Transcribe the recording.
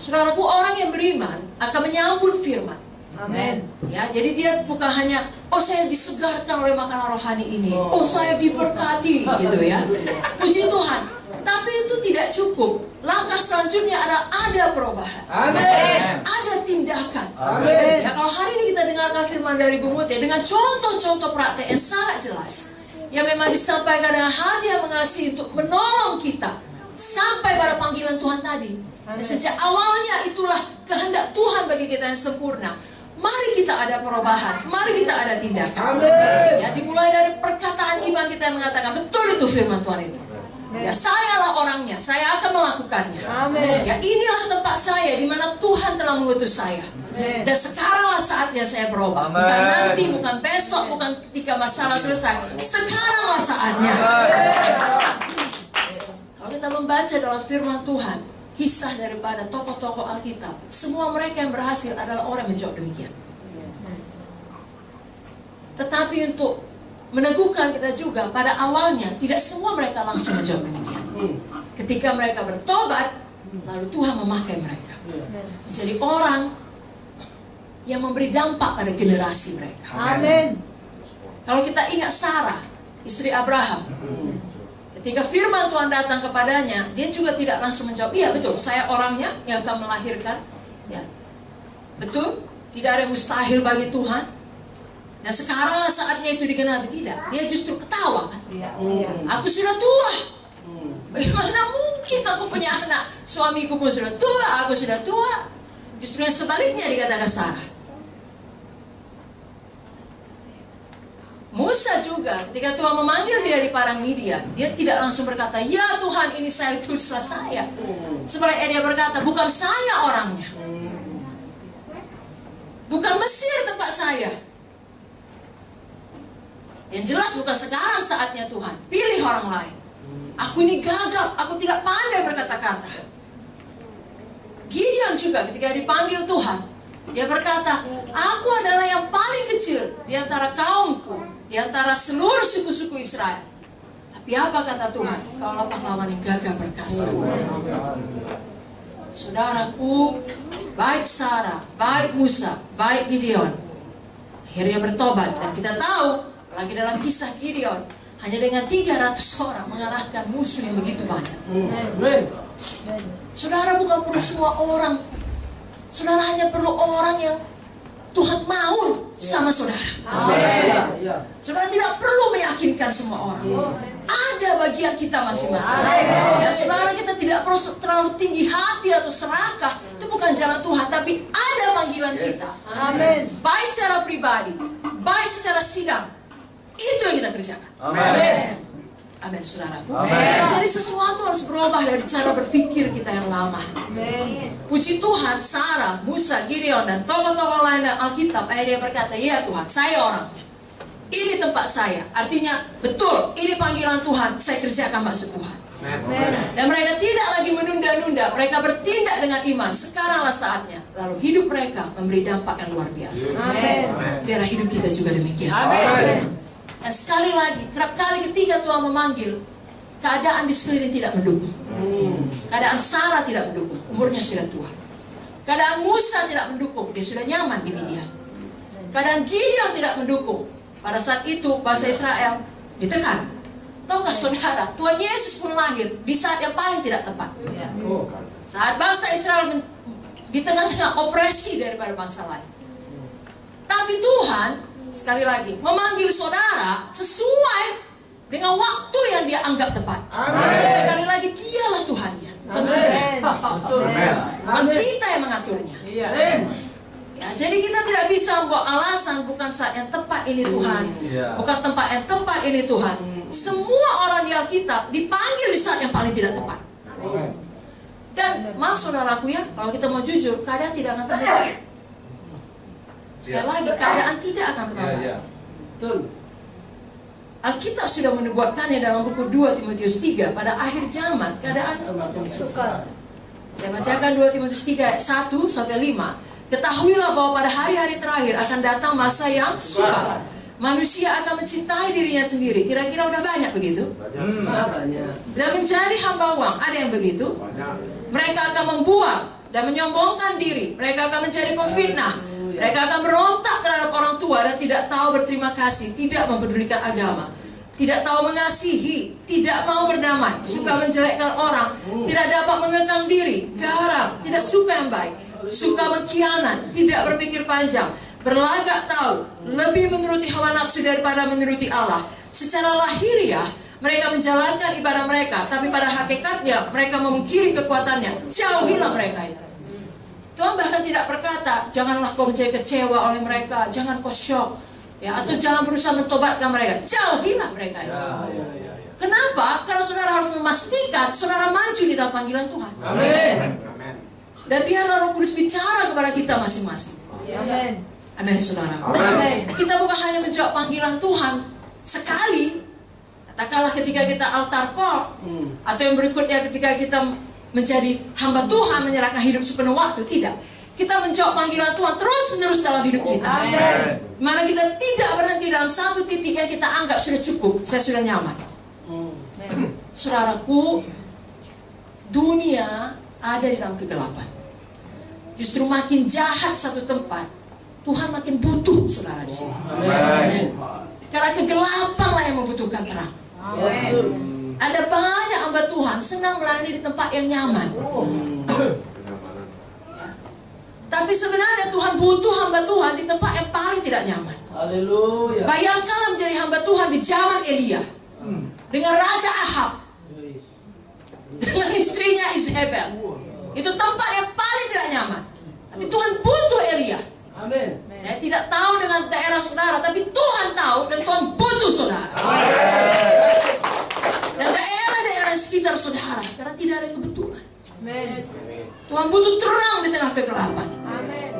Saudaraku, orang yang beriman akan menyambut firman. Amin. Ya, jadi dia bukan hanya, oh saya disegarkan oleh makanan rohani ini, oh saya diberkati, gitu ya. Puji Tuhan. Tapi itu tidak cukup. Langkah selanjutnya ada perubahan. Amin. Ada tindakan. Amin. Ya, kalau hari ini kita dengarkan firman dari Bu Mutia dengan contoh-contoh praktek yang sangat jelas, yang memang disampaikan dengan hati yang mengasihi untuk menolong kita sampai pada panggilan Tuhan tadi. Dan sejak awalnya itulah kehendak Tuhan bagi kita yang sempurna. Mari kita ada perubahan, mari kita ada tindakan. Amin. Ya, dimulai dari perkataan iman kita yang mengatakan betul itu firman Tuhan itu. Ya, sayalah orangnya, saya akan melakukannya. Amin. Ya, inilah tempat saya di mana Tuhan telah mengutus saya. Amin. Dan sekaranglah saatnya saya berubah. Bukan nanti, bukan besok, bukan ketika masalah selesai. Sekaranglah saatnya. Kalau kita membaca dalam firman Tuhan, kisah daripada tokoh-tokoh Alkitab, semua mereka yang berhasil adalah orang yang menjawab demikian. Tetapi untuk meneguhkan kita juga, pada awalnya tidak semua mereka langsung menjawab demikian. Ketika mereka bertobat, lalu Tuhan memakai mereka menjadi orang yang memberi dampak pada generasi mereka. Amin. Kalau kita ingat Sarah, istri Abraham, ketika firman Tuhan datang kepadanya, dia juga tidak langsung menjawab, iya betul, saya orangnya yang akan melahirkan. Ya, betul, tidak ada yang mustahil bagi Tuhan. Nah, sekaranglah saatnya itu digenapi. Tidak, dia justru ketawa kan. Aku sudah tua. Bagaimana mungkin aku punya anak? Suamiku pun sudah tua, aku sudah tua. Justru yang sebaliknya dikatakan Sarah. Musa juga, ketika Tuhan memanggil dia di padang Midian, dia tidak langsung berkata, ya Tuhan, ini saya, utuslah saya. Sebaliknya dia berkata, bukan saya orangnya, bukan Mesir tempat saya. Yang jelas bukan sekarang saatnya Tuhan, pilih orang lain. Aku ini gagap, aku tidak pandai berkata-kata. Gideon juga ketika dipanggil Tuhan, dia berkata, aku adalah yang paling kecil di antara kaumku, di antara seluruh suku-suku Israel. Tapi apa kata Tuhan? Kaulah pahlawan yang gagah perkasa. Saudaraku, baik Sarah, baik Musa, baik Gideon, akhirnya bertobat. Dan kita tahu, lagi dalam kisah Gideon, hanya dengan 300 orang mengalahkan musuh yang begitu banyak. Saudara bukan perlu semua orang. Saudara hanya perlu orang yang Tuhan mau sama saudara. Saudara tidak perlu meyakinkan semua orang. Ada bagian kita masing-masing. Dan saudara, kita tidak perlu terlalu tinggi hati atau serakah. Itu bukan jalan Tuhan, tapi ada panggilan kita. Baik secara pribadi, baik secara sidang. Itu yang kita kerjakan. Amin. Amin, saudaraku. Amin. Jadi sesuatu harus berubah dari cara berpikir kita yang lama. Amin. Puji Tuhan, Sarah, Musa, Gideon, dan tokoh-tokoh lain dalam Alkitab, akhirnya berkata, ya Tuhan, saya orangnya. Ini tempat saya. Artinya, betul, ini panggilan Tuhan, saya kerjakan maksud Tuhan. Amin. Dan mereka tidak lagi menunda-nunda, mereka bertindak dengan iman. Sekaranglah saatnya. Lalu hidup mereka memberi dampak yang luar biasa. Amin. Biar hidup kita juga demikian. Amin. Dan sekali lagi, kerap kali ketika Tuhan memanggil, keadaan di sekeliling tidak mendukung. Keadaan Sarah tidak mendukung, umurnya sudah tua. Keadaan Musa tidak mendukung, dia sudah nyaman di Midian. Keadaan Gideon tidak mendukung. Pada saat itu bangsa Israel ditekan. Tahukah saudara, Tuhan Yesus pun lahir di saat yang paling tidak tepat. Saat bangsa Israel di tengah-tengah opresi daripada bangsa lain. Tapi Tuhan, sekali lagi, memanggil saudara sesuai dengan waktu yang dia anggap tepat. Amin. Sekali lagi, dialah Tuhannya, bukan kita. Bukan kita yang mengaturnya. Ya, jadi kita tidak bisa membuat alasan bukan saat yang tepat ini Tuhan, bukan tempat yang tepat ini Tuhan. Semua orang di Alkitab dipanggil di saat yang paling tidak tepat. Dan maaf saudaraku ya, kalau kita mau jujur, keadaan tidak akan tambah baik. Sekali lagi, keadaan tidak akan bertambah. Alkitab sudah menubuatkannya dalam buku 2 Timotius 3. Pada akhir zaman, keadaan Suka. Saya bacakan 2 Timotius 3 ayat 1 sampai 5. Ketahuilah bahwa pada hari-hari terakhir akan datang masa yang sukar. Manusia akan mencintai dirinya sendiri. Kira-kira udah banyak begitu? Dan menjadi hamba uang. Ada yang begitu? Mereka akan membuat dan menyombongkan diri. Mereka akan menjadi pemfitnah. Mereka akan berontak terhadap orang tua dan tidak tahu berterima kasih, tidak mempedulikan agama, tidak tahu mengasihi, tidak mau berdamai, suka menjelekkan orang, tidak dapat mengekang diri, garang, tidak suka yang baik, suka mengkhianat, tidak berpikir panjang, berlagak tahu, lebih menuruti hawa nafsu daripada menuruti Allah. Secara lahiriah mereka menjalankan ibadah mereka, tapi pada hakikatnya mereka memungkiri kekuatannya. Jauhilah mereka itu. Tuhan bahkan tidak berkata, janganlah kau menjadi kecewa oleh mereka, jangan kau syok, ya, atau jangan berusaha mentobatkan mereka. Jauhilah mereka itu. Kenapa? Karena saudara harus memastikan saudara maju di dalam panggilan Tuhan. Amin. Dan biarlah Roh Kudus bicara kepada kita masing-masing. Amin. Amin, saudara. Amin. Kita bukan hanya menjawab panggilan Tuhan sekali, katakanlah ketika kita altar call, atau yang berikutnya ketika kita menjadi hamba Tuhan, menyerahkan hidup sepenuh waktu. Tidak. Kita menjawab panggilan Tuhan terus-menerus dalam hidup kita. Amin. Mana kita tidak berhenti dalam satu titik yang kita anggap sudah cukup, saya sudah nyaman. Saudaraku, dunia ada di dalam kegelapan. Justru makin jahat satu tempat, Tuhan makin butuh saudara di sini. Amin. Karena kegelapan lah yang membutuhkan terang. Amin. Ada banyak hamba Tuhan senang melayani di tempat yang nyaman. Ya. Tapi sebenarnya Tuhan butuh hamba Tuhan di tempat yang paling tidak nyaman. Haleluya. Bayangkanlah menjadi hamba Tuhan di zaman Elia, dengan Raja Ahab, dengan istrinya Izebel. Itu tempat yang paling tidak nyaman. Tapi Tuhan butuh Elia. Amin. Saya tidak tahu dengan daerah saudara, tapi Tuhan tahu dan Tuhan butuh saudara. Dan daerah-daerah sekitar saudara, karena tidak ada kebetulan. Amin. Tuhan butuh terang di tengah kegelapan. Amin.